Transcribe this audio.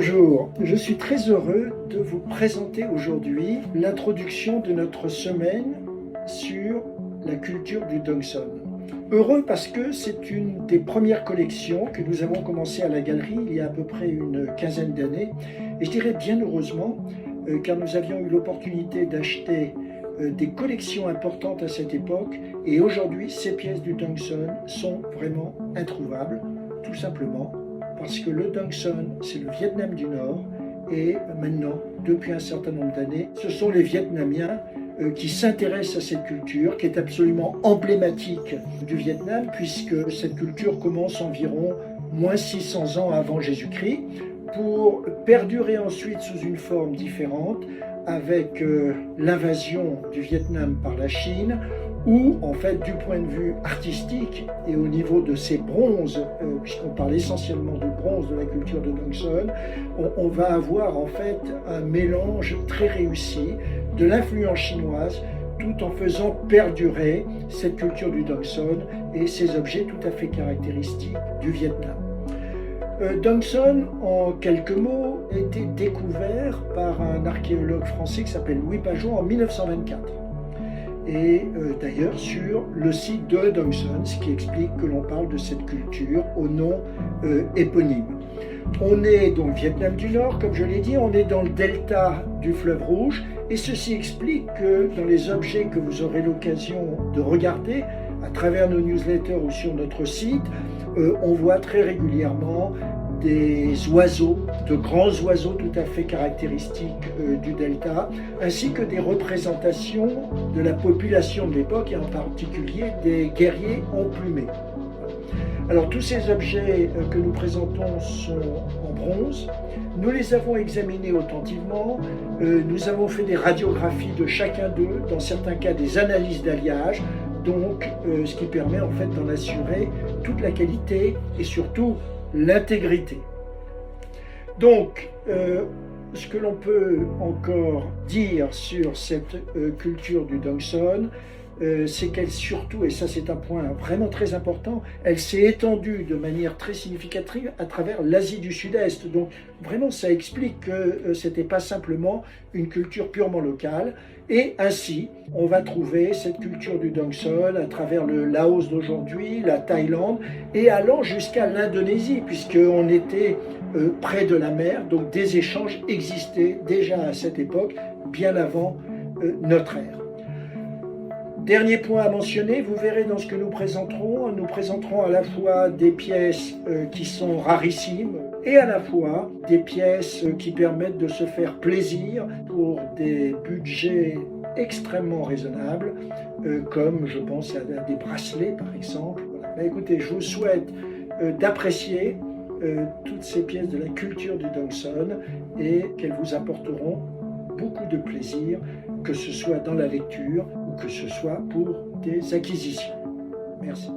Bonjour, je suis très heureux de vous présenter aujourd'hui l'introduction de notre semaine sur la culture du Dongson. Heureux parce que c'est une des premières collections que nous avons commencé à la galerie il y a à peu près une quinzaine d'années. Et je dirais bien heureusement, car nous avions eu l'opportunité d'acheter des collections importantes à cette époque. Et aujourd'hui, ces pièces du Dongson sont vraiment introuvables, tout simplement parce que le Dongson, c'est le Vietnam du Nord, et maintenant, depuis un certain nombre d'années, ce sont les Vietnamiens qui s'intéressent à cette culture, qui est absolument emblématique du Vietnam, puisque cette culture commence environ moins 600 ans avant Jésus-Christ, pour perdurer ensuite sous une forme différente, avec l'invasion du Vietnam par la Chine, où, en fait, du point de vue artistique et au niveau de ces bronzes, puisqu'on parle essentiellement du bronze de la culture de Dongson, on va avoir en fait un mélange très réussi de l'influence chinoise, tout en faisant perdurer cette culture du Dongson et ces objets tout à fait caractéristiques du Vietnam. Dongson, en quelques mots, a été découvert par un archéologue français qui s'appelle Louis Pajot en 1924. Et d'ailleurs sur le site de Dongson, ce qui explique que l'on parle de cette culture au nom éponyme. On est donc Vietnam du Nord, comme je l'ai dit, on est dans le delta du fleuve Rouge, et ceci explique que dans les objets que vous aurez l'occasion de regarder à travers nos newsletters ou sur notre site, on voit très régulièrement des oiseaux, de grands oiseaux tout à fait caractéristiques du delta, ainsi que des représentations de la population de l'époque et en particulier des guerriers emplumés. Alors tous ces objets que nous présentons sont en bronze. Nous les avons examinés attentivement, nous avons fait des radiographies de chacun d'eux, dans certains cas des analyses d'alliage, donc ce qui permet en fait d'en assurer toute la qualité et surtout l'intégrité. Donc, ce que l'on peut encore dire sur cette culture du Dongson, c'est qu'elle surtout, et ça c'est un point vraiment très important, elle s'est étendue de manière très significative à travers l'Asie du Sud-Est. Donc vraiment ça explique que ce n'était pas simplement une culture purement locale. Et ainsi, on va trouver cette culture du Dongson à travers le Laos d'aujourd'hui, la Thaïlande, et allant jusqu'à l'Indonésie, puisqu'on était près de la mer, donc des échanges existaient déjà à cette époque, bien avant notre ère. Dernier point à mentionner, vous verrez dans ce que nous présenterons à la fois des pièces qui sont rarissimes et à la fois des pièces qui permettent de se faire plaisir pour des budgets extrêmement raisonnables, comme je pense à des bracelets par exemple. Voilà. Mais écoutez, je vous souhaite d'apprécier toutes ces pièces de la culture du Dongson et qu'elles vous apporteront beaucoup de plaisir, que ce soit dans la lecture ou que ce soit pour des acquisitions. Merci.